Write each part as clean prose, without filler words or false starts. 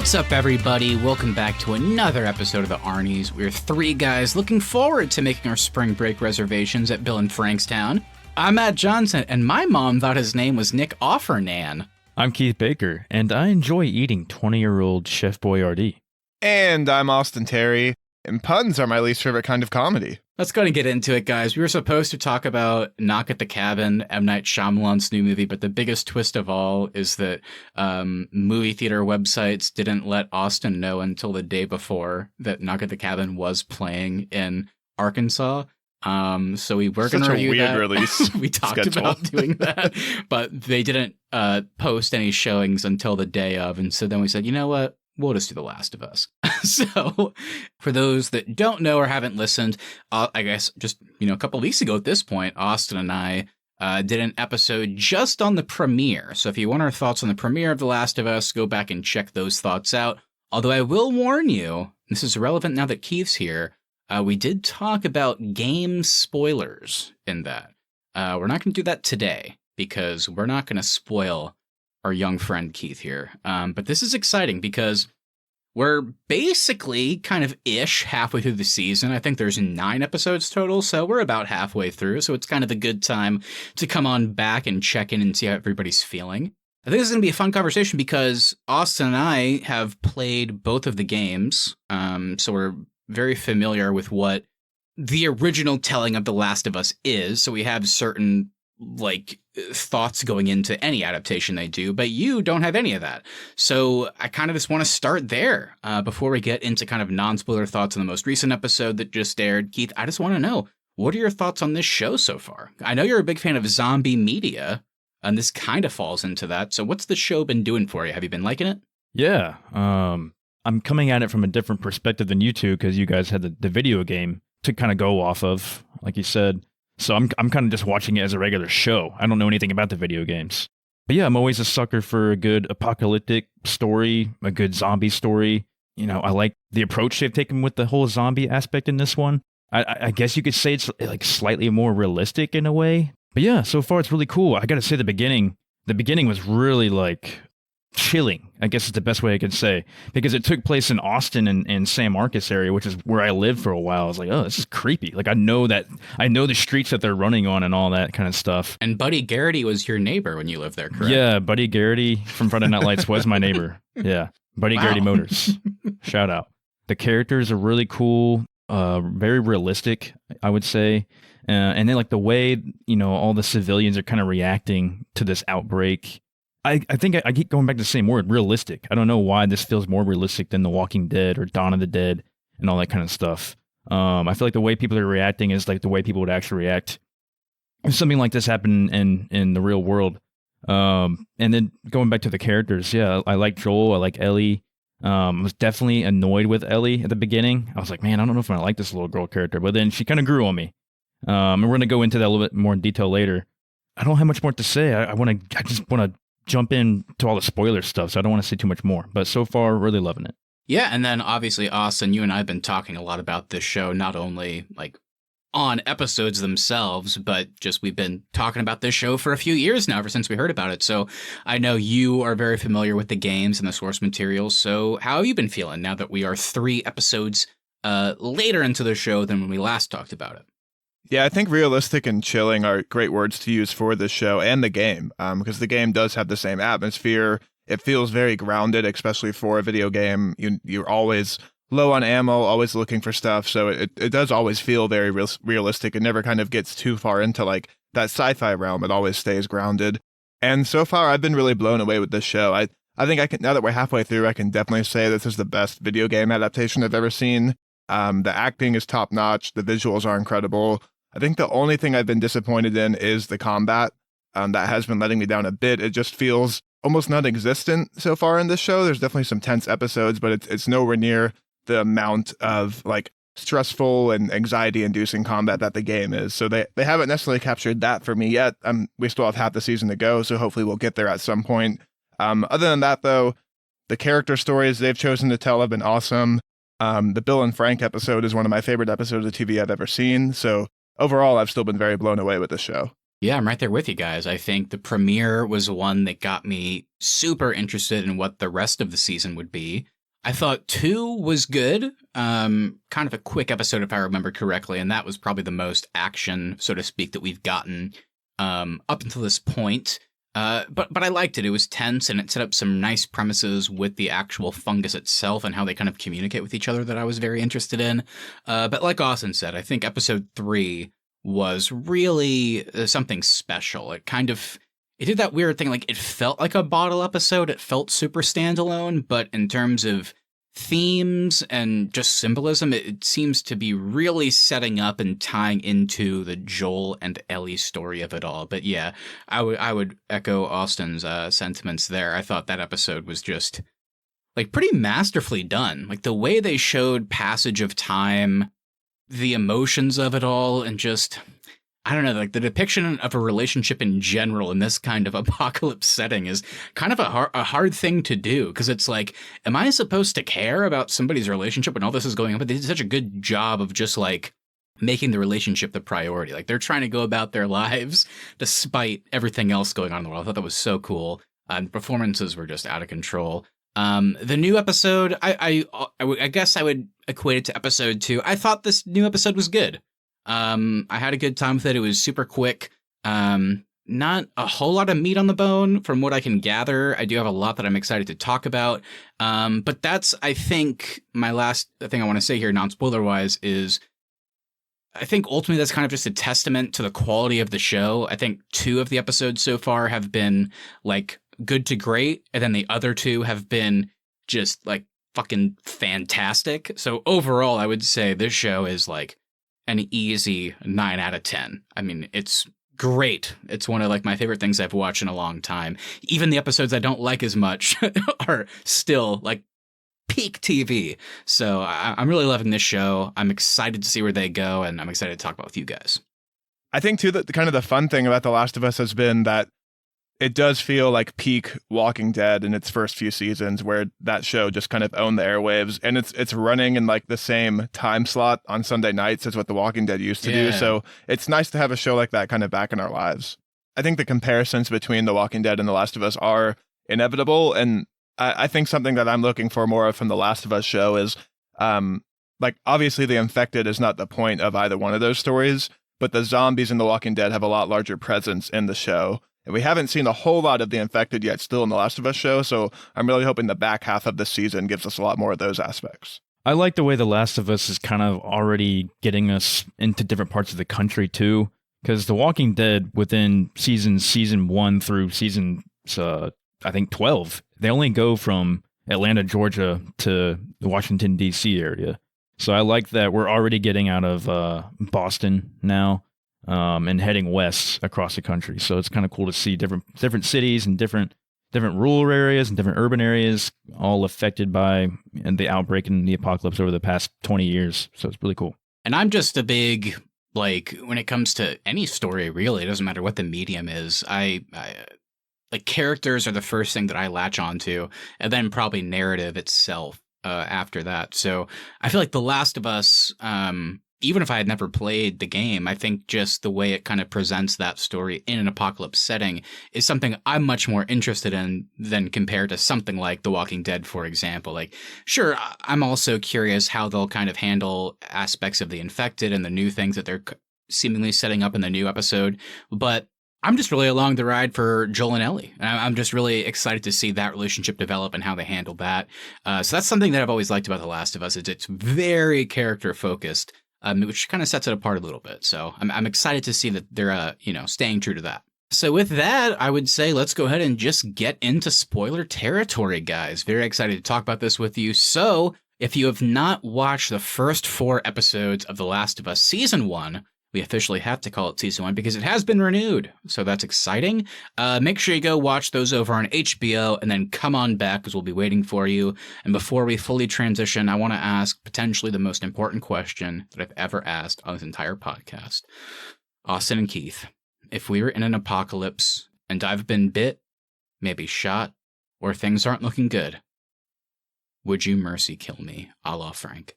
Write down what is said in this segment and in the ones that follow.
What's up, everybody? Welcome back to another episode of the Arnies. We're three guys looking forward to making our spring break reservations at Bill and Frank's Town. I'm Matt Johnson, and my mom thought his name was Nick Offernan. I'm Keith Baker, and I enjoy eating 20-year-old Chef Boyardee. And I'm Austin Terry, and puns are my least favorite kind of comedy. Let's go and get into it, guys. We were supposed to talk about Knock at the Cabin, M. Night Shyamalan's new movie, but the biggest twist of all is that movie theater websites didn't let Austin know until the day before that Knock at the Cabin was playing in Arkansas. So we were going to review that. Release. We talked about doing that, but they didn't post any showings until the day of. And so then we said, you know what? We'll just do The Last of Us. So for those that don't know or haven't listened, I guess just, a couple weeks ago at this point, Austin and I did an episode just on the premiere. So if you want our thoughts on the premiere of The Last of Us, go back and check those thoughts out. Although I will warn you, this is relevant now that Keith's here, we did talk about game spoilers in that. We're not going to do that today because we're not going to spoil our young friend Keith here. But this is exciting because we're basically kind of halfway through the season. I think there's 9 episodes total, so we're about halfway through. So it's kind of a good time to come on back and check in and see how everybody's feeling. I think this is going to be a fun conversation because Austin and I have played both of the games. So we're very familiar with what the original telling of The Last of Us is. So we have certain thoughts going into any adaptation they do, but you don't have any of that. So I kind of just want to start there before we get into kind of non-spoiler thoughts on the most recent episode that just aired. Keith, I just want to know, what are your thoughts on this show so far? I know you're a big fan of zombie media, and this kind of falls into that. So what's the show been doing for you? Have you been liking it? Yeah. I'm coming at it from a different perspective than you two because you guys had the video game to kind of go off of, like you said. So I'm kind of just watching it as a regular show. I don't know anything about the video games. But yeah, I'm always a sucker for a good apocalyptic story, a good zombie story. I like the approach they've taken with the whole zombie aspect in this one. I guess you could say it's like slightly more realistic in a way. But yeah, so far it's really cool. I got to say the beginning was really chilling, I guess is the best way I could say, because it took place in Austin and San Marcos area, which is where I lived for a while. I was like, oh, this is creepy. I know the streets that they're running on and all that kind of stuff. And Buddy Garrity was your neighbor when you lived there, correct? Yeah, Buddy Garrity from Friday Night Lights was my neighbor. Yeah, Buddy Garrity Motors. Shout out. The characters are really cool, very realistic, I would say. And then the way, all the civilians are kind of reacting to this outbreak. I think I keep going back to the same word, realistic. I don't know why this feels more realistic than The Walking Dead or Dawn of the Dead and all that kind of stuff. I feel like the way people are reacting is the way people would actually react if something like this happened in the real world. And then going back to the characters, yeah, I like Joel, I like Ellie. I was definitely annoyed with Ellie at the beginning. I was like, man, I don't know if I like this little girl character, but then she kind of grew on me. And we're going to go into that a little bit more in detail later. I don't have much more to say. I just want to jump in to all the spoiler stuff, so I don't want to say too much more. But so far, really loving it. Yeah, and then obviously, Austin, you and I have been talking a lot about this show, not only on episodes themselves, but just we've been talking about this show for a few years now, ever since we heard about it. So I know you are very familiar with the games and the source material. So how have you been feeling now that we are 3 episodes later into the show than when we last talked about it? Yeah, I think realistic and chilling are great words to use for this show and the game, because the game does have the same atmosphere. It feels very grounded, especially for a video game. You're always low on ammo, always looking for stuff, so it does always feel very realistic. It never kind of gets too far into that sci-fi realm. It always stays grounded. And so far, I've been really blown away with this show. I think I can, now that we're halfway through, I can definitely say this is the best video game adaptation I've ever seen. The acting is top-notch. The visuals are incredible. I think the only thing I've been disappointed in is the combat. That has been letting me down a bit. It just feels almost non-existent so far in this show. There's definitely some tense episodes, but it's nowhere near the amount of stressful and anxiety-inducing combat that the game is. So they haven't necessarily captured that for me yet. We still have half the season to go, so hopefully we'll get there at some point. Other than that, though, the character stories they've chosen to tell have been awesome. The Bill and Frank episode is one of my favorite episodes of TV I've ever seen. So overall, I've still been very blown away with the show. Yeah, I'm right there with you guys. I think the premiere was one that got me super interested in what the rest of the season would be. I thought 2 was good. Kind of a quick episode, if I remember correctly, and that was probably the most action, so to speak, that we've gotten up until this point. But I liked it. It was tense, and it set up some nice premises with the actual fungus itself and how they kind of communicate with each other that I was very interested in. But like Austin said, I think episode 3 was really something special. It did that weird thing, like it felt like a bottle episode. It felt super standalone, but in terms of themes and just symbolism, it seems to be really setting up and tying into the Joel and Ellie story of it all. But yeah, I would echo Austin's sentiments there. I thought that episode was just like pretty masterfully done. Like the way they showed passage of time, the emotions of it all, and just, I don't know, like the depiction of a relationship in general in this kind of apocalypse setting is kind of a hard thing to do, because it's like, am I supposed to care about somebody's relationship when all this is going on? But they did such a good job of just like making the relationship the priority. Like they're trying to go about their lives despite everything else going on in the world. I thought that was so cool. The performances were just out of control. The new episode, I guess I would equate it to episode 2. I thought this new episode was good. I had a good time with it. It was super quick. Not a whole lot of meat on the bone from what I can gather. I do have a lot that I'm excited to talk about. But that's, I think, my last thing I want to say here, non-spoiler wise, is I think ultimately that's kind of just a testament to the quality of the show. I think 2 of the episodes so far have been like good to great, and then the other 2 have been just like fucking fantastic. So overall, I would say this show is like an easy 9 out of 10. I mean, it's great. It's one of like my favorite things I've watched in a long time. Even the episodes I don't like as much are still like peak TV. So I'm really loving this show. I'm excited to see where they go, and I'm excited to talk about with you guys. I think too that kind of the fun thing about The Last of Us has been that it does feel like peak Walking Dead in its first few seasons, where that show just kind of owned the airwaves, and it's running in like the same time slot on Sunday nights as what The Walking Dead used to do. So it's nice to have a show like that kind of back in our lives. I think the comparisons between The Walking Dead and The Last of Us are inevitable, and I think something that I'm looking for more of from The Last of Us show is, like, obviously the infected is not the point of either one of those stories, but the zombies in The Walking Dead have a lot larger presence in the show. And we haven't seen a whole lot of the infected yet still in The Last of Us show, so I'm really hoping the back half of the season gives us a lot more of those aspects. I like the way The Last of Us is kind of already getting us into different parts of the country, too, because The Walking Dead, within season 1 through season, I think, 12, they only go from Atlanta, Georgia to the Washington, D.C. area. So I like that we're already getting out of Boston now. And heading west across the country. So it's kind of cool to see different cities and different rural areas and different urban areas all affected by the outbreak and the apocalypse over the past 20 years. So it's really cool. And I'm just a big, like, when it comes to any story, really, it doesn't matter what the medium is. I like, characters are the first thing that I latch onto, and then probably narrative itself after that. So I feel like The Last of Us, even if I had never played the game, I think just the way it kind of presents that story in an apocalypse setting is something I'm much more interested in than compared to something like The Walking Dead, for example. Like, sure, I'm also curious how they'll kind of handle aspects of the infected and the new things that they're seemingly setting up in the new episode, but I'm just really along the ride for Joel and Ellie. And I'm just really excited to see that relationship develop and how they handle that. So that's something that I've always liked about The Last of Us, is it's very character-focused, which kind of sets it apart a little bit. So I'm excited to see that they're, staying true to that. So with that, I would say let's go ahead and just get into spoiler territory, guys. Very excited to talk about this with you. So if you have not watched the first 4 episodes of The Last of Us Season 1, we officially have to call it Season 1 because it has been renewed. So that's exciting. Make sure you go watch those over on HBO and then come on back because we'll be waiting for you. And before we fully transition, I want to ask potentially the most important question that I've ever asked on this entire podcast. Austin and Keith, if we were in an apocalypse and I've been bit, maybe shot, or things aren't looking good, would you mercy kill me, a la Frank?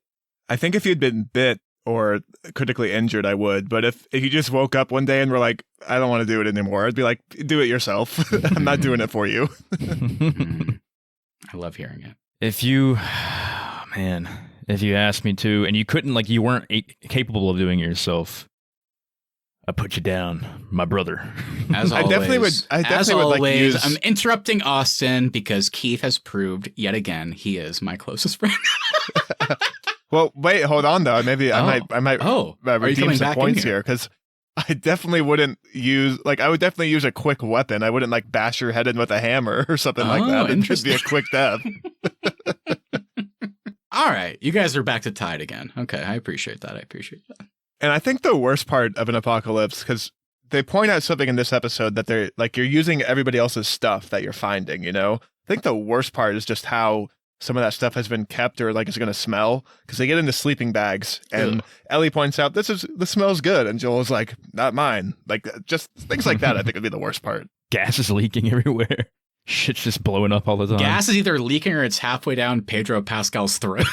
I think if you'd been bit or critically injured, I would. But if you just woke up one day and were like, I don't want to do it anymore, I'd be like, do it yourself. I'm not doing it for you. I love hearing it. If you Man, if you asked me to, and you couldn't, like, you weren't capable of doing it yourself, I put you down, my brother. As always, I definitely would like to use. I'm interrupting Austin because Keith has proved yet again he is my closest friend. Well, wait, hold on though. Maybe I might redeem some points here because I definitely wouldn't use I would definitely use a quick weapon. I wouldn't like bash your head in with a hammer or something like that. It should be a quick death. All right, you guys are back to tied again. Okay, I appreciate that. And I think the worst part of an apocalypse, because they point out something in this episode that they're like, you're using everybody else's stuff that you're finding, you know? I think the worst part is just how some of that stuff has been kept or like is going to smell, because they get into sleeping bags and Ellie points out, this smells good. And Joel's like, not mine. Like just things like that, I think would be the worst part. Gas is leaking everywhere. Shit's just blowing up all the time. Gas is either leaking or it's halfway down Pedro Pascal's throat.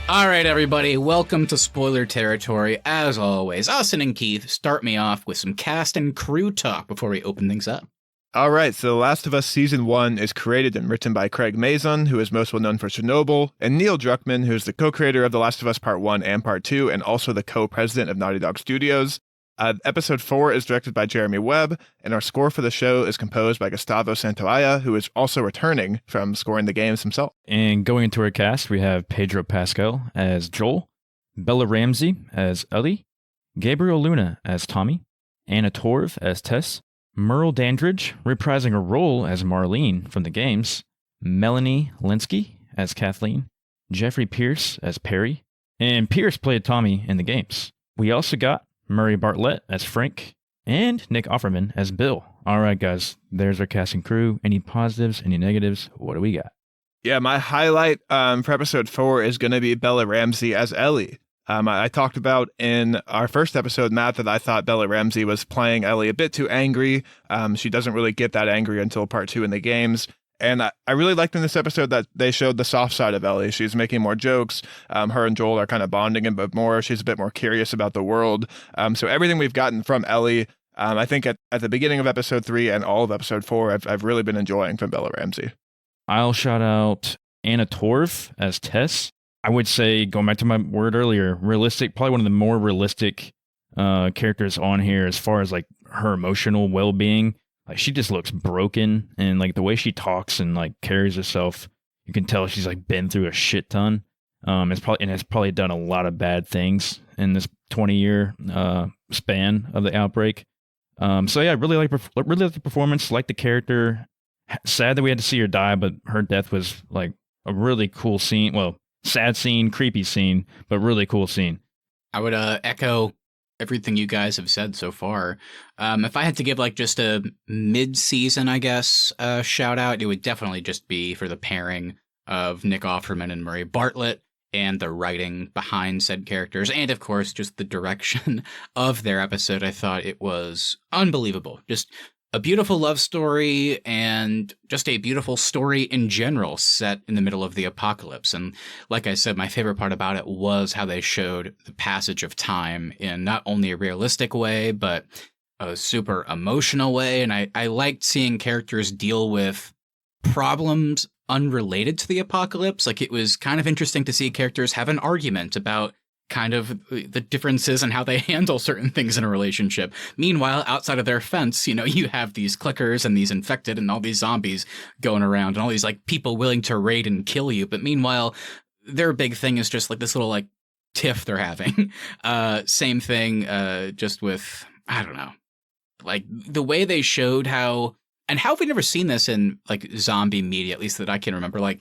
All right, everybody, welcome to Spoiler Territory. As always, Austin and Keith start me off with some cast and crew talk before we open things up. All right, so The Last of Us Season 1 is created and written by Craig Mazin, who is most well known for Chernobyl, and Neil Druckmann, who is the co-creator of The Last of Us Part 1 and Part 2, and also the co-president of Naughty Dog Studios. Episode 4 is directed by Jeremy Webb, and our score for the show is composed by Gustavo Santaolalla, who is also returning from scoring the games himself. And going into our cast, we have Pedro Pascal as Joel, Bella Ramsey as Ellie, Gabriel Luna as Tommy, Anna Torv as Tess, Merle Dandridge reprising her role as Marlene from the games, Melanie Linsky as Kathleen, Jeffrey Pierce as Perry, and Pierce played Tommy in the games. We also got Murray Bartlett as Frank, and Nick Offerman as Bill. All right, guys, there's our cast and crew. Any positives, any negatives? What do we got? Yeah, my highlight for episode 4 is going to be Bella Ramsey as Ellie. I talked about in our first episode, Matt, that I thought Bella Ramsey was playing Ellie a bit too angry. She doesn't really get that angry until part 2 in the games. And I really liked in this episode that they showed the soft side of Ellie. She's making more jokes. Her and Joel are kind of bonding a bit more. She's a bit more curious about the world. So everything we've gotten from Ellie, I think at the beginning of episode 3 and all of episode 4, I've really been enjoying from Bella Ramsey. I'll shout out Anna Torv as Tess. I would say, going back to my word earlier, realistic, probably one of the more realistic characters on here as far as like her emotional well-being. Like she just looks broken, and like the way she talks and like carries herself, you can tell she's like been through a shit ton. Has probably done a lot of bad things in this 20-year span of the outbreak. So yeah, I really like the performance, like the character. Sad that we had to see her die, but her death was like a really cool scene. Well, sad scene, creepy scene, but really cool scene. I would echo everything you guys have said so far. If I had to give like just a mid-season, I guess, shout out, it would definitely just be for the pairing of Nick Offerman and Murray Bartlett and the writing behind said characters. And of course, just the direction of their episode. I thought it was unbelievable. Just a beautiful love story and just a beautiful story in general set in the middle of the apocalypse. And like I said, my favorite part about it was how they showed the passage of time in not only a realistic way, but a super emotional way. And I liked seeing characters deal with problems unrelated to the apocalypse. Like it was kind of interesting to see characters have an argument about kind of the differences in how they handle certain things in a relationship. Meanwhile, outside of their fence, you know, you have these clickers and these infected and all these zombies going around and all these like people willing to raid and kill you. But meanwhile, their big thing is just like this little like tiff they're having. Same thing, just with, I don't know, like the way they showed how have we never seen this in like zombie media, at least that I can remember, like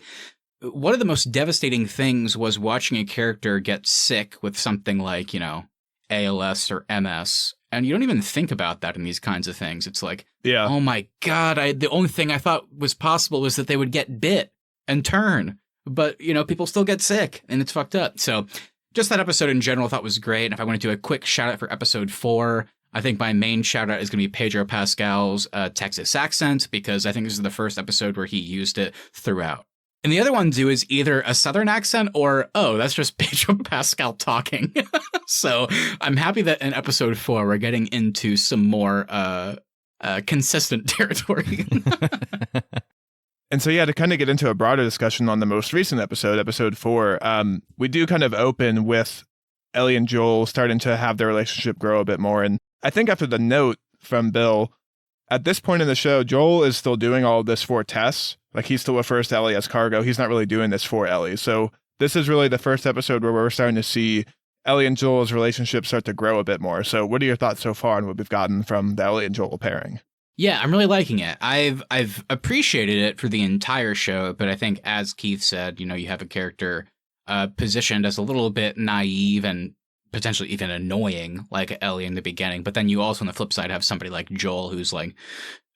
one of the most devastating things was watching a character get sick with something like, you know, ALS or MS. And you don't even think about that in these kinds of things. It's like, yeah, oh my God, the only thing I thought was possible was that they would get bit and turn. But, you know, people still get sick and it's fucked up. So just that episode in general I thought was great. And if I want to do a quick shout out for episode 4, I think my main shout out is going to be Pedro Pascal's Texas accent, because I think this is the first episode where he used it throughout. And the other ones do is either a Southern accent or, oh, that's just Pedro Pascal talking. So I'm happy that in episode 4, we're getting into some more consistent territory. And so, yeah, to kind of get into a broader discussion on the most recent episode, episode 4, we do kind of open with Ellie and Joel starting to have their relationship grow a bit more. And I think after the note from Bill, at this point in the show, Joel is still doing all of this for Tess. Like, he still refers to Ellie as cargo. He's not really doing this for Ellie. So this is really the first episode where we're starting to see Ellie and Joel's relationship start to grow a bit more. So what are your thoughts so far on what we've gotten from the Ellie and Joel pairing? Yeah, I'm really liking it. I've appreciated it for the entire show, but I think, as Keith said, you know, you have a character positioned as a little bit naive and potentially even annoying, like Ellie in the beginning. But then you also, on the flip side, have somebody like Joel who's like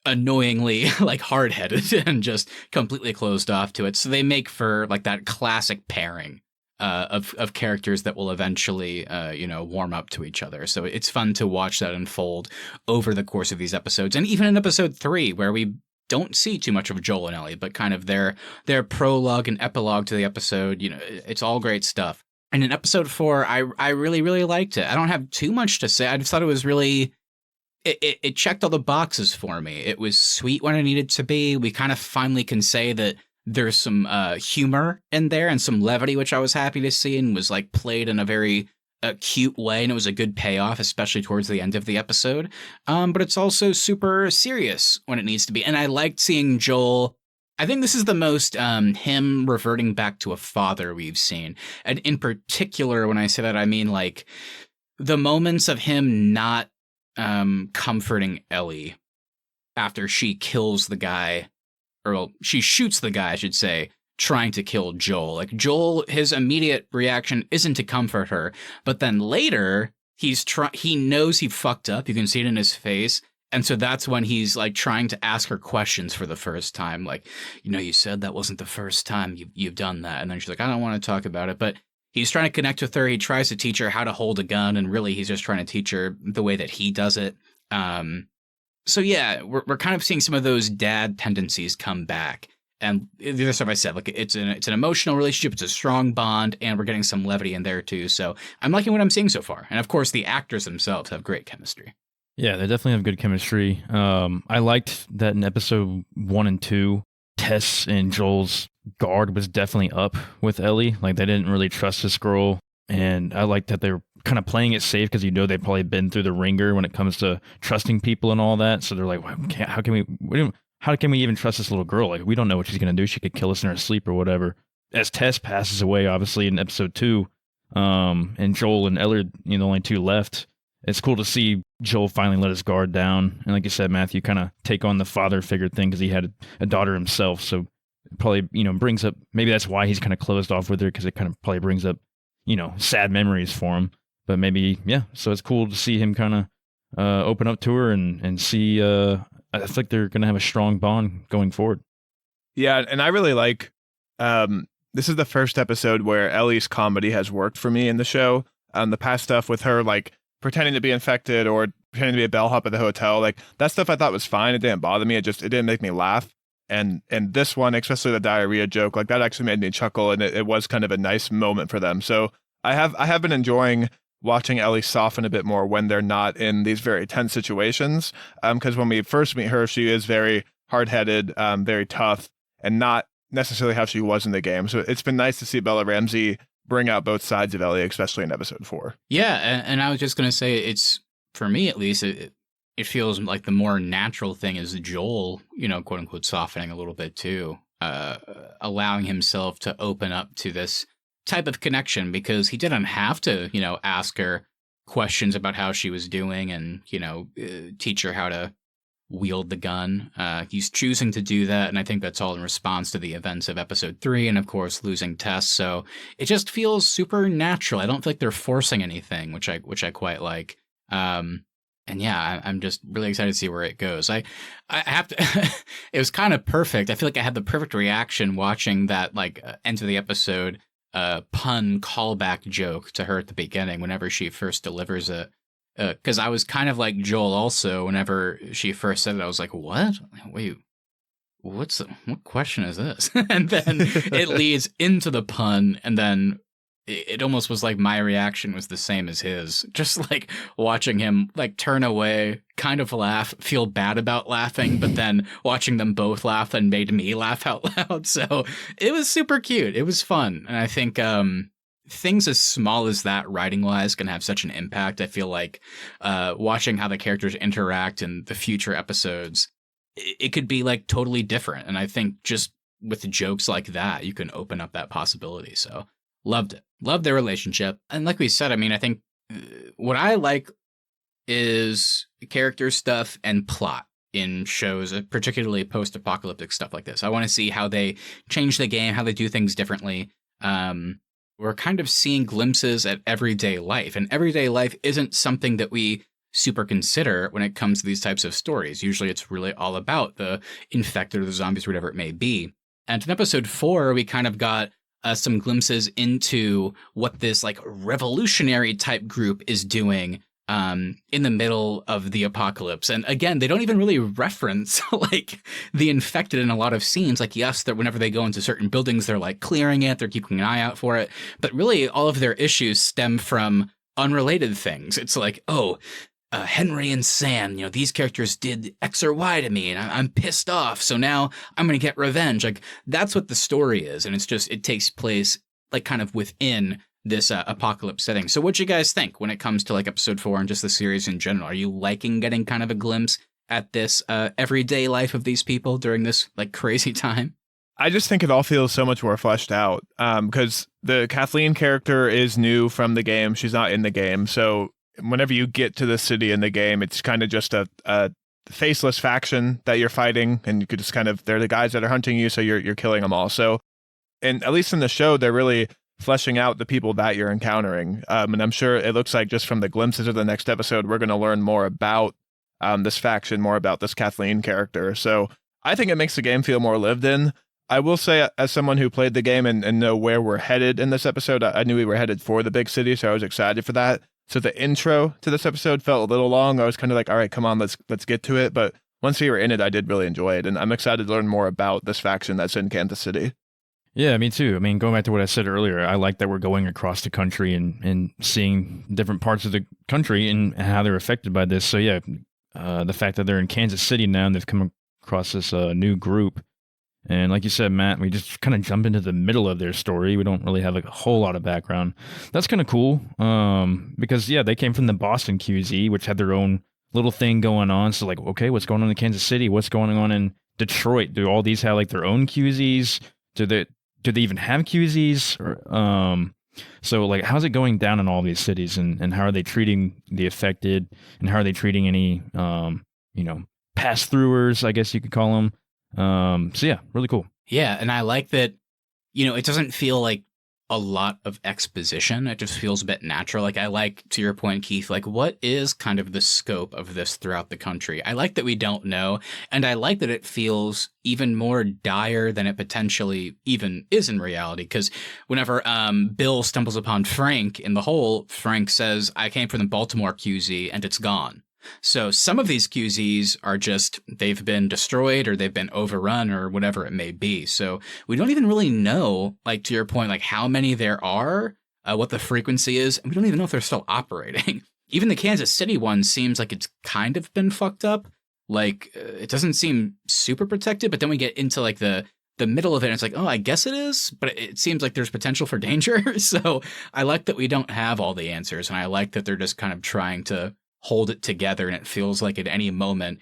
annoyingly like hard-headed and just completely closed off to it. So they make for like that classic pairing of characters that will eventually, warm up to each other. So it's fun to watch that unfold over the course of these episodes. And even in episode 3, where we don't see too much of Joel and Ellie, but kind of their prologue and epilogue to the episode, you know, it's all great stuff. And in episode 4, I really, really liked it. I don't have too much to say. I just thought it was really... It checked all the boxes for me. It was sweet when it needed to be. We kind of finally can say that there's some humor in there and some levity, which I was happy to see, and was like played in a very cute way, and it was a good payoff, especially towards the end of the episode. But it's also super serious when it needs to be. And I liked seeing Joel. I think this is the most him reverting back to a father we've seen. And in particular, when I say that, I mean like the moments of him not comforting Ellie after she kills the guy, or well, she shoots the guy, I should say, trying to kill Joel. Like Joel, his immediate reaction isn't to comfort her, but then later he knows he fucked up. You can see it in his face. And so that's when he's like trying to ask her questions for the first time. Like, you know, you said that wasn't the first time you've done that. And then she's like, I don't want to talk about it. But he's trying to connect with her. He tries to teach her how to hold a gun. And really, he's just trying to teach her the way that he does it. So yeah, we're kind of seeing some of those dad tendencies come back. And the other stuff I said, like it's an emotional relationship, it's a strong bond, and we're getting some levity in there too. So I'm liking what I'm seeing so far. And of course, the actors themselves have great chemistry. Yeah, they definitely have good chemistry. I liked that in episode 1 and 2, Tess and Joel's guard was definitely up with Ellie. Like, they didn't really trust this girl. And I liked that they were kind of playing it safe because, you know, they've probably been through the ringer when it comes to trusting people and all that. So they're like, how can we even trust this little girl? Like, we don't know what she's going to do. She could kill us in her sleep or whatever. As Tess passes away, obviously, in episode 2, and Joel and Ellie are, you know, the only two left. It's cool to see Joel finally let his guard down. And like you said, Matthew, kind of take on the father figure thing because he had a daughter himself. So it probably, you know, brings up, maybe that's why he's kind of closed off with her, because it kind of probably brings up, you know, sad memories for him. But maybe, yeah. So it's cool to see him kind of open up to her and see, I think they're going to have a strong bond going forward. Yeah. And I really like, this is the first episode where Ellie's comedy has worked for me in the show. The past stuff with her, like, pretending to be infected or pretending to be a bellhop at the hotel, like that stuff I thought was fine. It didn't bother me. It didn't make me laugh. And this one, especially the diarrhea joke, like that actually made me chuckle, and it was kind of a nice moment for them. So I have been enjoying watching Ellie soften a bit more when they're not in these very tense situations. Because when we first meet her, she is very hard-headed, very tough, and not necessarily how she was in the game. So it's been nice to see Bella Ramsey bring out both sides of Ellie, especially in episode 4. Yeah, and I was just going to say, it's, for me at least, it feels like the more natural thing is Joel, you know, quote unquote, softening a little bit too, allowing himself to open up to this type of connection, because he didn't have to, you know, ask her questions about how she was doing and, you know, teach her how to wield the gun. He's choosing to do that, and I think that's all in response to the events of episode 3 and, of course, losing Tess. So it just feels super natural. I don't feel like they're forcing anything, which I quite like. And yeah, I'm just really excited to see where it goes. I have to. It was kind of perfect. I feel like I had the perfect reaction watching that, like, end of the episode pun callback joke to her at the beginning whenever she first delivers it. Because I was kind of like Joel also. Whenever she first said it, I was like, "What? Wait, what question is this? And then it leads into the pun, and then it almost was like my reaction was the same as his. Just like watching him like turn away, kind of laugh, feel bad about laughing, but then watching them both laugh and made me laugh out loud. So it was super cute. It was fun. And I think things as small as that writing-wise can have such an impact. I feel like watching how the characters interact in the future episodes, it could be like totally different. And I think just with jokes like that, you can open up that possibility. So loved it. Loved their relationship. And like we said, I mean, I think what I like is character stuff and plot in shows, particularly post-apocalyptic stuff like this. I want to see how they change the game, how they do things differently. We're kind of seeing glimpses at everyday life, and everyday life isn't something that we super consider when it comes to these types of stories. Usually it's really all about the infected or the zombies or whatever it may be. And in episode 4, we kind of got some glimpses into what this like revolutionary type group is doing in the middle of the apocalypse. And again, they don't even really reference like the infected in a lot of scenes. Like, yes, that whenever they go into certain buildings, they're like clearing it, they're keeping an eye out for it. But really, all of their issues stem from unrelated things. It's like, Henry and Sam, these characters did X or Y to me, and I'm pissed off. So now I'm going to get revenge. Like, that's what the story is. And it's just, it takes place like kind of within this apocalypse setting. So what do you guys think when it comes to like episode 4 and just the series in general? Are you liking getting kind of a glimpse at this everyday life of these people during this like crazy time? I just think it all feels so much more fleshed out because the Kathleen character is new from the game. She's not in the game. So whenever you get to the city in the game, it's kind of just a faceless faction that you're fighting, and you could just kind of, they're the guys that are hunting you, so you're killing them all. So, and at least in the show, they're really fleshing out the people that you're encountering. And I'm sure it looks like just from the glimpses of the next episode, we're going to learn more about this faction, more about this Kathleen character. So I think it makes the game feel more lived in. I will say, as someone who played the game and know where we're headed in this episode, I knew we were headed for the big city, so I was excited for that. So the intro to this episode felt a little long. I was kind of like, all right, come on, let's get to it. But once we were in it, I did really enjoy it. And I'm excited to learn more about this faction that's in Kansas City. Yeah, me too. I mean, going back to what I said earlier, I like that we're going across the country and seeing different parts of the country and how they're affected by this. So yeah, the fact that they're in Kansas City now and they've come across this new group. And like you said, Matt, we just kind of jump into the middle of their story. We don't really have like a whole lot of background. That's kind of cool because, yeah, they came from the Boston QZ, which had their own little thing going on. So like, okay, what's going on in Kansas City? What's going on in Detroit? Do all these have like their own QZs? Do they even have QZs? So like, how's it going down in all these cities, and how are they treating the affected, and how are they treating any, pass-throughers, I guess you could call them. So yeah, really cool. Yeah, and I like that, it doesn't feel like a lot of exposition. It just feels a bit natural. Like, I like, to your point, Keith, like, what is kind of the scope of this throughout the country? I like that we don't know, and I like that it feels even more dire than it potentially even is in reality, because whenever Bill stumbles upon Frank in the hole, Frank says, I came from the Baltimore QZ, and it's gone. So some of these QZs are just, they've been destroyed or they've been overrun or whatever it may be. So we don't even really know, like, to your point, like how many there are, what the frequency is. And we don't even know if they're still operating. Even the Kansas City one seems like it's kind of been fucked up. Like, it doesn't seem super protected, but then we get into like the middle of it and it's like, oh, I guess it is, but it seems like there's potential for danger. So I like that we don't have all the answers, and I like that they're just kind of trying to hold it together, and it feels like at any moment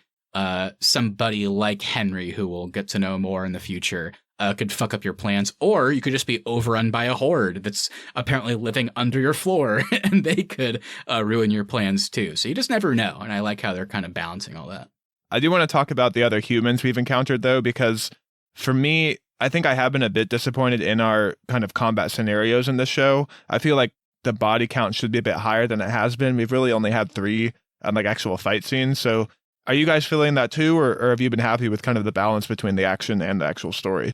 somebody like Henry, who we'll get to know more in the future, could fuck up your plans, or you could just be overrun by a horde that's apparently living under your floor and they could ruin your plans too. So you just never know, and I like how they're kind of balancing all that. I do want to talk about the other humans we've encountered, though, because for me, I think I have been a bit disappointed in our kind of combat scenarios in this show. I feel like the body count should be a bit higher than it has been. We've really only had 3 like actual fight scenes. So are you guys feeling that too, or have you been happy with kind of the balance between the action and the actual story?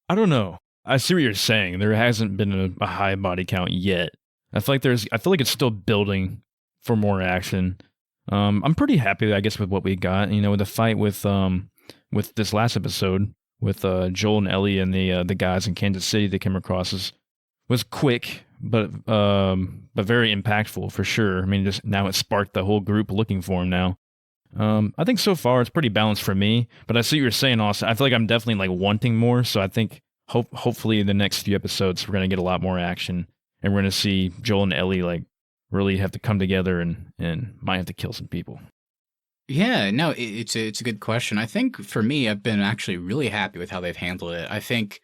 I don't know. I see what you're saying. There hasn't been a high body count yet. I feel like it's still building for more action. I'm pretty happy, I guess, with what we got. The fight with this last episode, with Joel and Ellie and the guys in Kansas City they came across was quick, but very impactful for sure. I mean, just now it sparked the whole group looking for him now. I think so far it's pretty balanced for me, but I see what you're saying, Austin. I feel like I'm definitely like wanting more, so I think hopefully in the next few episodes we're gonna get a lot more action, and we're gonna see Joel and Ellie like really have to come together and might have to kill some people. Yeah, no, it's a good question. I think for me, I've been actually really happy with how they've handled it. I think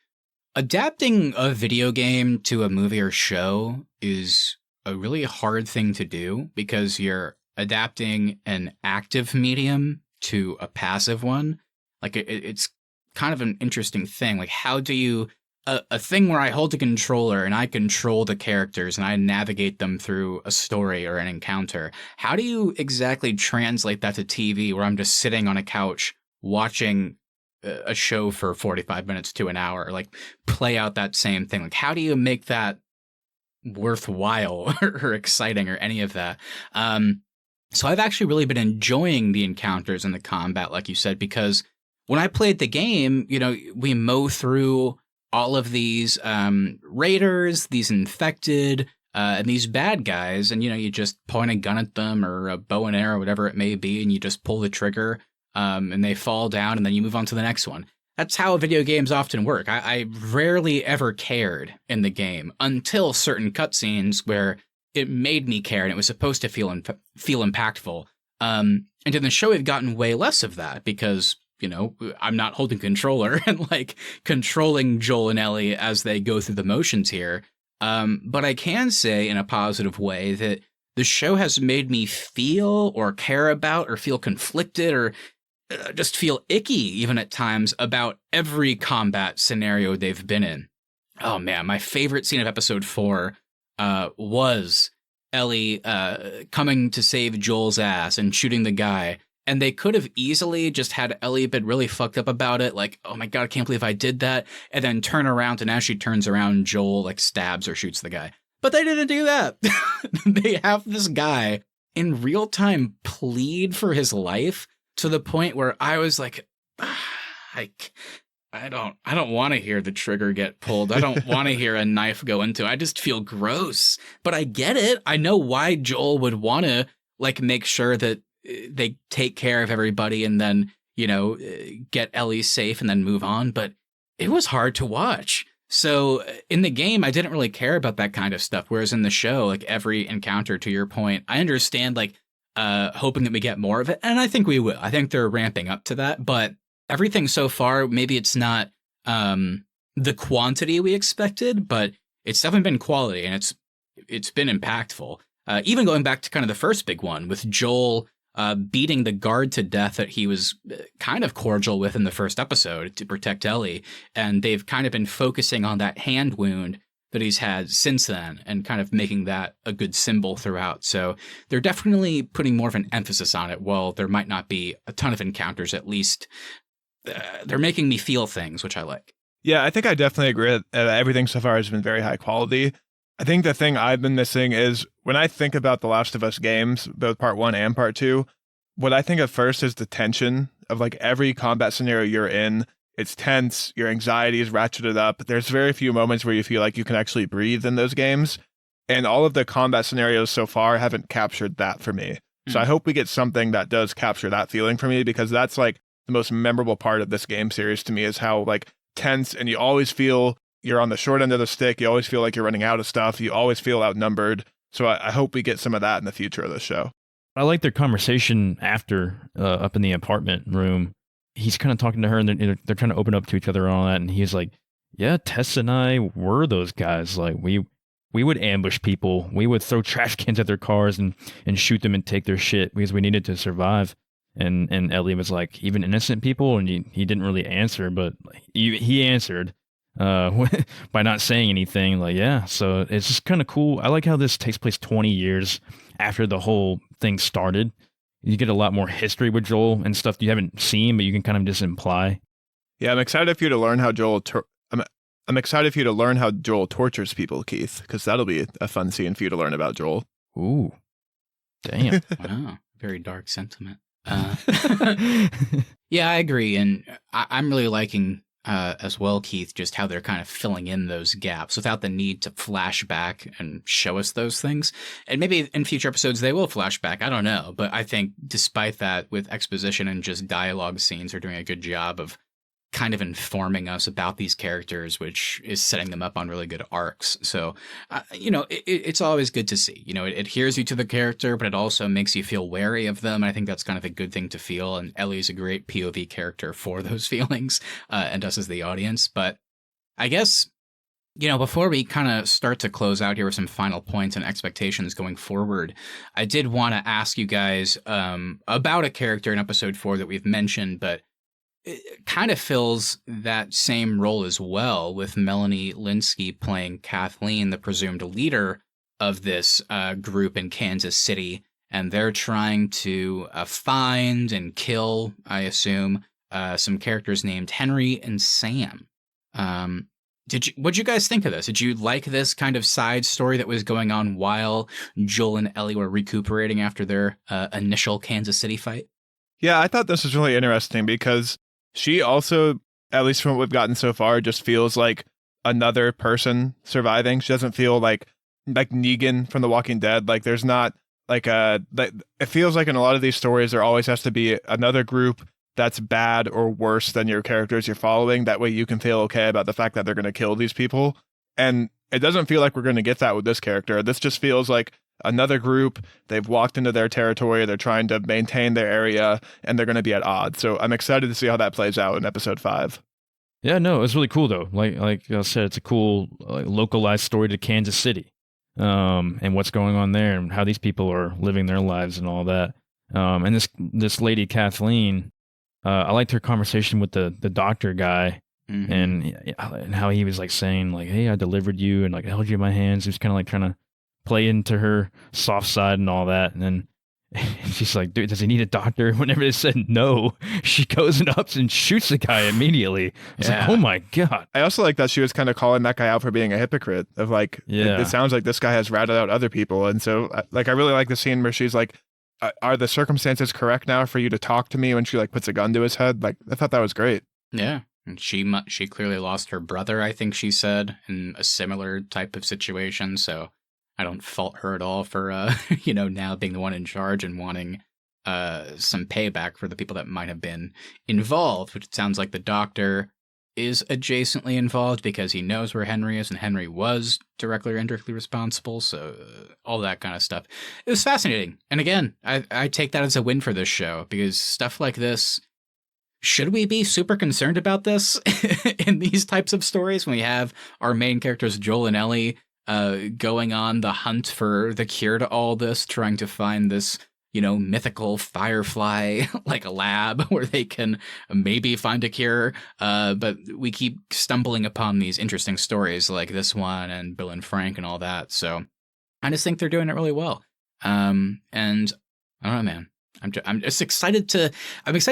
adapting a video game to a movie or show is a really hard thing to do because you're adapting an active medium to a passive one. Like it's kind of an interesting thing. Like how do you a thing where I hold the controller and I control the characters and I navigate them through a story or an encounter. How do you exactly translate that to TV where I'm just sitting on a couch watching a show for 45 minutes to an hour, like play out that same thing? Like how do you make that worthwhile or exciting or any of that? So I've actually really been enjoying the encounters and the combat, like you said, because when I played the game, you know, we mow through all of these raiders, these infected, and these bad guys, and, you know, you just point a gun at them or a bow and arrow, whatever it may be, and you just pull the trigger, and they fall down, and then you move on to the next one. That's how video games often work. I rarely ever cared in the game until certain cutscenes where it made me care, and it was supposed to feel impactful. And in the show, we've gotten way less of that because, you know, I'm not holding controller and like controlling Joel and Ellie as they go through the motions here. But I can say in a positive way that the show has made me feel or care about or feel conflicted or just feel icky even at times about every combat scenario they've been in. Oh man, my favorite scene of episode 4 was Ellie coming to save Joel's ass and shooting the guy. And they could have easily just had Ellie been really fucked up about it, like, oh my god, I can't believe I did that, and then turn around, and as she turns around, Joel, like, stabs or shoots the guy. But they didn't do that. They have this guy in real time plead for his life to the point where I was like, I don't want to hear the trigger get pulled. I don't want to hear a knife go into it. I just feel gross. But I get it. I know why Joel would want to, like, make sure that they take care of everybody and then, you know, get Ellie safe and then move on. But it was hard to watch. So in the game, I didn't really care about that kind of stuff. Whereas in the show, like every encounter, to your point, I understand, like, hoping that we get more of it. And I think we will. I think they're ramping up to that. But everything so far, maybe it's not the quantity we expected, but it's definitely been quality and it's been impactful. Even going back to kind of the first big one with Joel beating the guard to death that he was kind of cordial with in the first episode to protect Ellie. And they've kind of been focusing on that hand wound that he's had since then and kind of making that a good symbol throughout. So they're definitely putting more of an emphasis on it. While there might not be a ton of encounters, at least they're making me feel things, which I like. Yeah, I think I definitely agree that everything so far has been very high quality. I think the thing I've been missing is when I think about The Last of Us games, both part 1 and part 2, what I think of first is the tension of like every combat scenario you're in. It's tense, your anxiety is ratcheted up. There's very few moments where you feel like you can actually breathe in those games. And all of the combat scenarios so far haven't captured that for me. So I hope we get something that does capture that feeling for me, because that's like the most memorable part of this game series to me, is how like tense, and you always feel you're on the short end of the stick. You always feel like you're running out of stuff. You always feel outnumbered. So I hope we get some of that in the future of the show. I like their conversation after up in the apartment room. He's kind of talking to her, and they're trying to open up to each other and all that. And he's like, yeah, Tess and I were those guys. Like we would ambush people. We would throw trash cans at their cars and shoot them and take their shit because we needed to survive. And Ellie was like, even innocent people? And he didn't really answer, but he answered by not saying anything. Like, yeah, so it's just kind of cool. I like how this takes place 20 years after the whole thing started. You get a lot more history with Joel and stuff you haven't seen, but you can kind of just imply. Yeah, I'm excited for you to learn how Joel. I'm excited for you to learn how Joel tortures people, Keith, because that'll be a fun scene for you to learn about Joel. Ooh, damn! Wow, very dark sentiment. Yeah, I agree, and I'm really liking as well, Keith, just how they're kind of filling in those gaps without the need to flash back and show us those things. And maybe in future episodes they will flash back. I don't know. But I think despite that, with exposition and just dialogue scenes, they're doing a good job of kind of informing us about these characters, which is setting them up on really good arcs. So, it's always good to see. It adheres you to the character, but it also makes you feel wary of them. And I think that's kind of a good thing to feel. And Ellie's a great POV character for those feelings, and us as the audience. But I guess, before we kind of start to close out here with some final points and expectations going forward, I did want to ask you guys about a character in episode 4 that we've mentioned, but it kind of fills that same role as well, with Melanie Lynskey playing Kathleen, the presumed leader of this group in Kansas City. And they're trying to find and kill, I assume, some characters named Henry and Sam. What'd you guys think of this? Did you like this kind of side story that was going on while Joel and Ellie were recuperating after their initial Kansas City fight? Yeah, I thought this was really interesting because she also, at least from what we've gotten so far, just feels like another person surviving. She doesn't feel like Negan from The Walking Dead. Like there's not it feels like in a lot of these stories there always has to be another group that's bad or worse than your characters you're following. That way you can feel okay about the fact that they're going to kill these people. And it doesn't feel like we're going to get that with this character. This just feels like another group. They've walked into their territory. They're trying to maintain their area, and they're going to be at odds. So I'm excited to see how that plays out in episode 5. Yeah, no, it's really cool though. Like I said, it's a cool localized story to Kansas City, and what's going on there, and how these people are living their lives and all that. And this lady Kathleen, I liked her conversation with the doctor guy. Mm-hmm. and how he was like saying like, "Hey, I delivered you," and like I held you in my hands. He was kind of like trying to play into her soft side and all that. And then she's like, "Dude, does he need a doctor?" Whenever they said no, she goes and ups and shoots the guy immediately. It's like, oh my God. I also like that she was kind of calling that guy out for being a hypocrite of like, it sounds like this guy has ratted out other people. And so like, I really like the scene where she's like, are the circumstances correct now for you to talk to me, when she like puts a gun to his head? Like, I thought that was great. Yeah. And she clearly lost her brother, I think she said, in a similar type of situation. So I don't fault her at all for, now being the one in charge and wanting some payback for the people that might have been involved, which it sounds like the doctor is adjacently involved because he knows where Henry is, and Henry was directly or indirectly responsible. So all that kind of stuff. It was fascinating. And again, I take that as a win for this show, because stuff like this, should we be super concerned about this in these types of stories when we have our main characters, Joel and Ellie, going on the hunt for the cure to all this, trying to find this, mythical firefly, like a lab where they can maybe find a cure. But we keep stumbling upon these interesting stories like this one and Bill and Frank and all that. So I just think they're doing it really well. And I don't know, man. I'm just excited to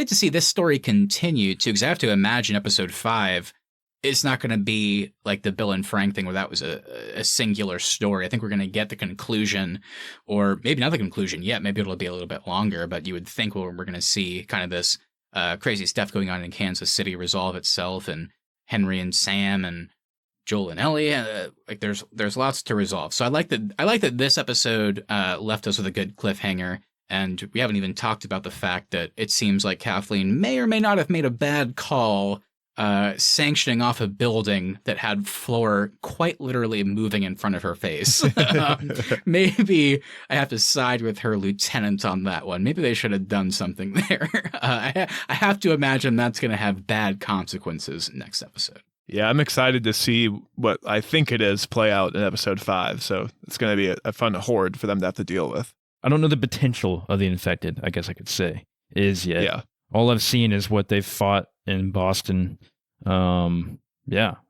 see this story continue too, because I have to imagine episode 5, it's not going to be like the Bill and Frank thing where that was a singular story. I think we're going to get the conclusion, or maybe not the conclusion yet. Maybe it'll be a little bit longer, but you would think we're going to see kind of this crazy stuff going on in Kansas City resolve itself, and Henry and Sam and Joel and Ellie. Like there's lots to resolve. So I like that this episode left us with a good cliffhanger. And we haven't even talked about the fact that it seems like Kathleen may or may not have made a bad call sanctioning off a building that had floor quite literally moving in front of her face. Maybe I have to side with her lieutenant on that one. Maybe they should have done something there. I have to imagine that's going to have bad consequences next episode. Yeah, I'm excited to see what I think it is play out in episode 5. So it's going to be a fun horde for them to have to deal with. I don't know the potential of the infected, I guess I could say, is yet. Yeah. All I've seen is what they've fought in Boston. And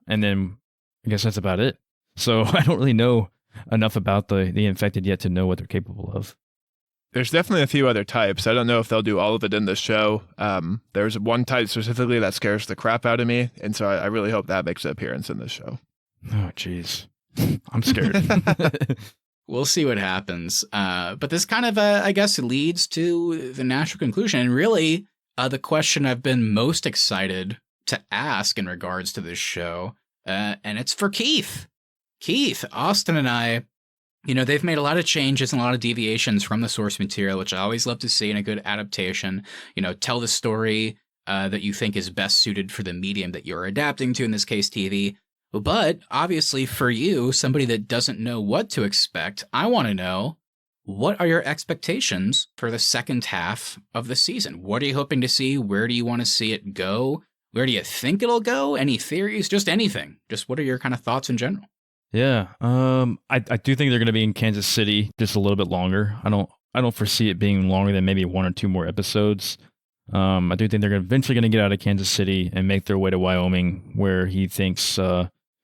then I guess that's about it. So I don't really know enough about the infected yet to know what they're capable of. There's definitely a few other types. I don't know if they'll do all of it in this show. There's one type specifically that scares the crap out of me, and so I really hope that makes an appearance in this show. Oh, jeez. I'm scared. We'll see what happens. But this kind of, I guess, leads to the natural conclusion. And really, the question I've been most excited to ask in regards to this show, and it's for Keith. Keith, Austin and I, they've made a lot of changes and a lot of deviations from the source material, which I always love to see in a good adaptation. Tell the story that you think is best suited for the medium that you're adapting to, in this case, TV. But obviously for you, somebody that doesn't know what to expect, I want to know, what are your expectations for the second half of the season? What are you hoping to see? Where do you want to see it go? Where do you think it'll go? Any theories? Just anything. Just what are your kind of thoughts in general? Yeah, I do think they're going to be in Kansas City just a little bit longer. I don't foresee it being longer than maybe 1 or 2 more episodes. I do think they're eventually going to get out of Kansas City and make their way to Wyoming, where he thinks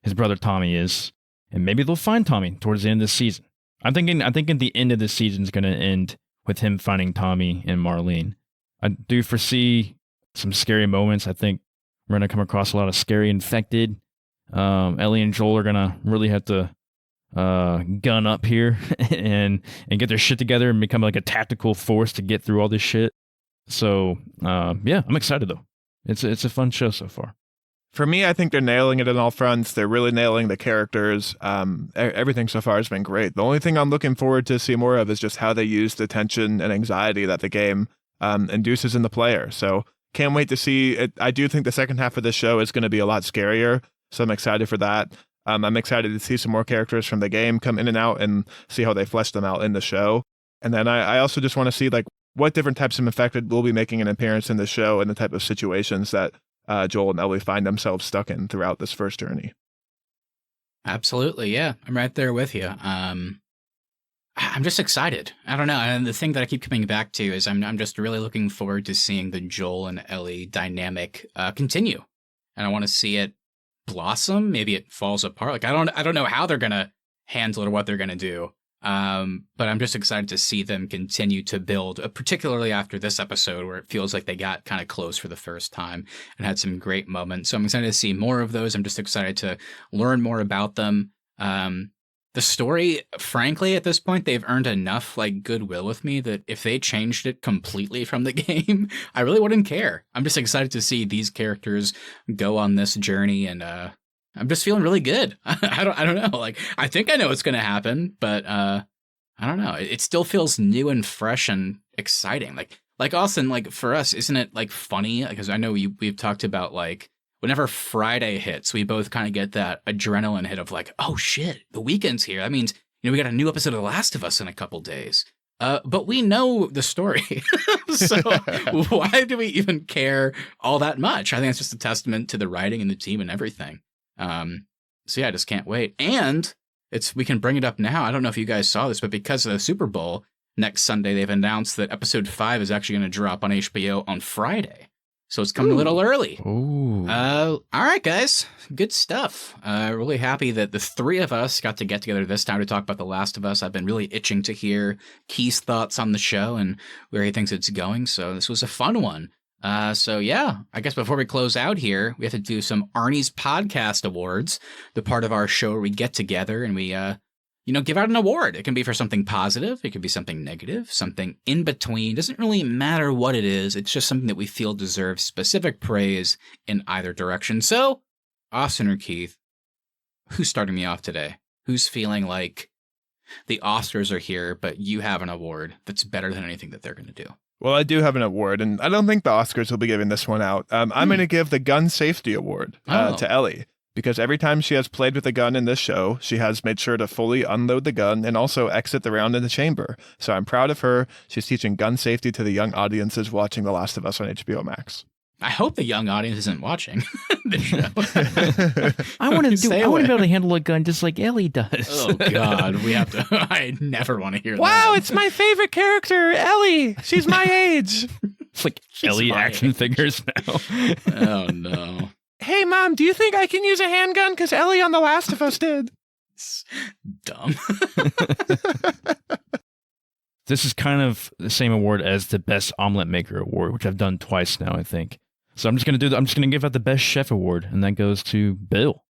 his brother Tommy is, and maybe they'll find Tommy towards the end of the season. I'm thinking the end of the season is going to end with him finding Tommy and Marlene. I do foresee some scary moments. I think we're going to come across a lot of scary infected. Ellie and Joel are going to really have to gun up here and get their shit together and become like a tactical force to get through all this shit. So, yeah, I'm excited though. It's a fun show so far. For me, I think they're nailing it on all fronts. They're really nailing the characters. Everything so far has been great. The only thing I'm looking forward to see more of is just how they use the tension and anxiety that the game induces in the player. So can't wait to see it. I do think the second half of the show is going to be a lot scarier. So I'm excited for that. I'm excited to see some more characters from the game come in and out and see how they flesh them out in the show. And then I also just want to see like what different types of infected will be making an appearance in the show and the type of situations that Joel and Ellie find themselves stuck in throughout this first journey. Absolutely, yeah. I'm right there with you. I'm just excited. I don't know. And the thing that I keep coming back to is I'm just really looking forward to seeing the Joel and Ellie dynamic continue. And I want to see it blossom. Maybe it falls apart. Like I don't know how they're gonna handle it or what they're gonna do. But I'm just excited to see them continue to build, particularly after this episode where it feels like they got kind of close for the first time and had some great moments. So I'm excited to see more of those. I'm just excited to learn more about them. The story, frankly, at this point, they've earned enough like goodwill with me that if they changed it completely from the game, I really wouldn't care. I'm just excited to see these characters go on this journey, and I'm just feeling really good. I don't know. Like I think I know what's going to happen, but I don't know. It still feels new and fresh and exciting. Like Austin, like for us, isn't it like funny? Because I know we've talked about like, whenever Friday hits, we both kind of get that adrenaline hit of like, oh shit, the weekend's here. That means, we got a new episode of The Last of Us in a couple days. But we know the story. So why do we even care all that much? I think it's just a testament to the writing and the team and everything. So yeah, I just can't wait. And we can bring it up now. I don't know if you guys saw this, but because of the Super Bowl next Sunday, they've announced that episode 5 is actually going to drop on HBO on Friday. So it's coming a little early. Ooh. All right, guys. Good stuff. Really happy that the 3 of us got together this time to talk about The Last of Us. I've been really itching to hear Keith's thoughts on the show and where he thinks it's going. So this was a fun one. So yeah, I guess before we close out here, we have to do some Arnies Podcast Awards, the part of our show where we get together and we, give out an award. It can be for something positive. It could be something negative, something in between. It doesn't really matter what it is. It's just something that we feel deserves specific praise in either direction. So, Austin or Keith, who's starting me off today? Who's feeling like the Oscars are here, but you have an award that's better than anything that they're going to do? Well, I do have an award, and I don't think the Oscars will be giving this one out. I'm going to give the Gun Safety Award to Ellie, because every time she has played with a gun in this show, she has made sure to fully unload the gun and also exit the round in the chamber. So I'm proud of her. She's teaching gun safety to the young audiences watching The Last of Us on HBO Max. I hope the young audience isn't watching the show. I want to be able to handle a gun just like Ellie does. Oh God, we have to. I never want to hear that. Wow, it's my favorite character, Ellie. She's my age. It's like Ellie action figures now. Oh no. Hey, Mom, do you think I can use a handgun? Because Ellie on The Last of Us did. It's dumb. This is kind of the same award as the Best Omelet Maker Award, which I've done twice now, I think. So I'm just going to give out the Best Chef Award, and that goes to Bill.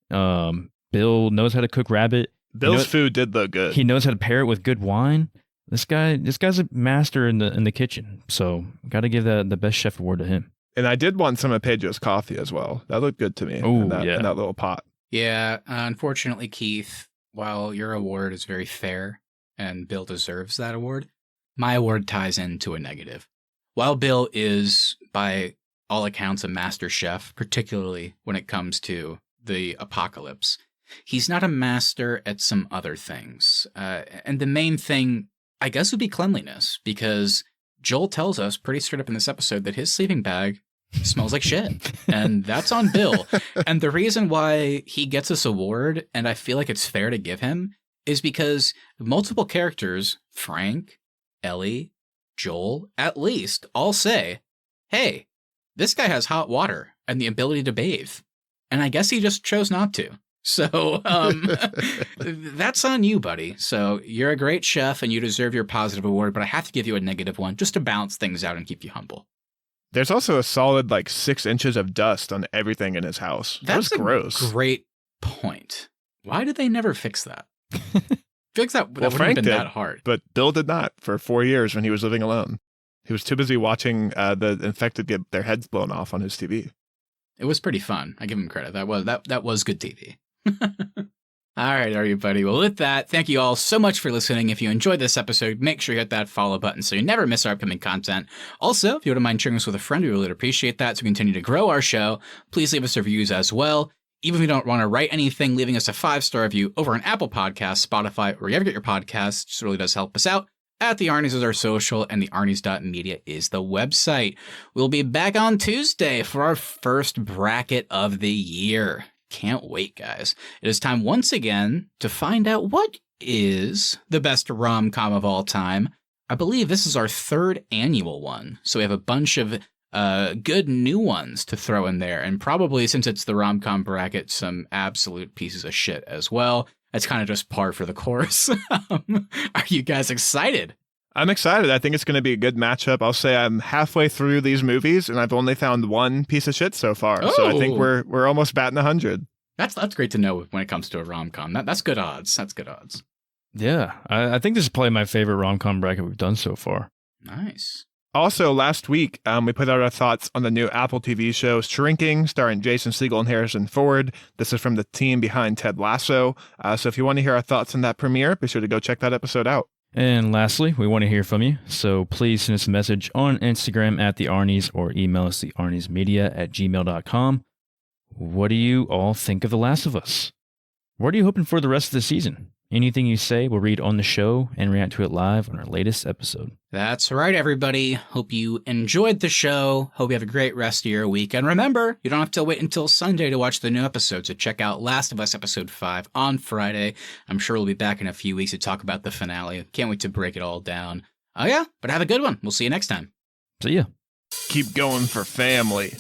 Bill knows how to cook rabbit. Bill's food did look good. He knows how to pair it with good wine. This guy's a master in the kitchen. So got to give the Best Chef Award to him. And I did want some of Pedro's coffee as well. That looked good to me in that little pot. Yeah, unfortunately, Keith, while your award is very fair and Bill deserves that award, my award ties into a negative. While Bill is, by all accounts, a master chef, particularly when it comes to the apocalypse, he's not a master at some other things. And the main thing, I guess, would be cleanliness, because Joel tells us pretty straight up in this episode that his sleeping bag smells like shit. And that's on Bill. And the reason why he gets this award, and I feel like it's fair to give him, is because multiple characters, Frank, Ellie, Joel, at least, all say, hey, this guy has hot water and the ability to bathe. And I guess he just chose not to. So that's on you, buddy. So you're a great chef and you deserve your positive award, but I have to give you a negative one just to balance things out and keep you humble. There's also a solid 6 inches of dust on everything in his house. That's gross. Great point. Why did they never fix that? Fix that. That wouldn't have been that hard. But Bill did not for 4 years when he was living alone. He was too busy watching the infected get their heads blown off on his TV. It was pretty fun. I give him credit. That was good TV. All right, everybody. Well, with that, thank you all so much for listening. If you enjoyed this episode, make sure you hit that follow button so you never miss our upcoming content. Also, if you wouldn't mind sharing this with a friend, we really appreciate that. So we continue to grow our show. Please leave us reviews as well. Even if you don't want to write anything, leaving us a 5-star review over on Apple Podcasts, Spotify, or wherever you get your podcasts just really does help us out. At the Arnies is our social, and the Arnies.media is the website. We'll be back on Tuesday for our first bracket of the year. Can't wait, guys. It is time once again to find out what is the best rom-com of all time. I believe this is our 3rd annual one, so we have a bunch of good new ones to throw in there, and probably, since it's the rom-com bracket, some absolute pieces of shit as well. That's kind of just par for the course. Are you guys excited? I'm excited. I think it's going to be a good matchup. I'll say I'm halfway through these movies, and I've only found one piece of shit so far. Oh. So I think we're almost batting 100. That's great to know when it comes to a rom-com. That's good odds. That's good odds. Yeah, I think this is probably my favorite rom-com bracket we've done so far. Nice. Also, last week, we put out our thoughts on the new Apple TV show Shrinking, starring Jason Segel and Harrison Ford. This is from the team behind Ted Lasso. So if you want to hear our thoughts on that premiere, be sure to go check that episode out. And lastly, we want to hear from you. So please send us a message on Instagram at the Arnies or email us thearniesmedia@gmail.com. What do you all think of The Last of Us? What are you hoping for the rest of the season? Anything you say, we'll read on the show and react to it live on our latest episode. That's right, everybody. Hope you enjoyed the show. Hope you have a great rest of your week. And remember, you don't have to wait until Sunday to watch the new episode. So check out Last of Us Episode 5 on Friday. I'm sure we'll be back in a few weeks to talk about the finale. Can't wait to break it all down. Oh yeah, but have a good one. We'll see you next time. See ya. Keep going for family.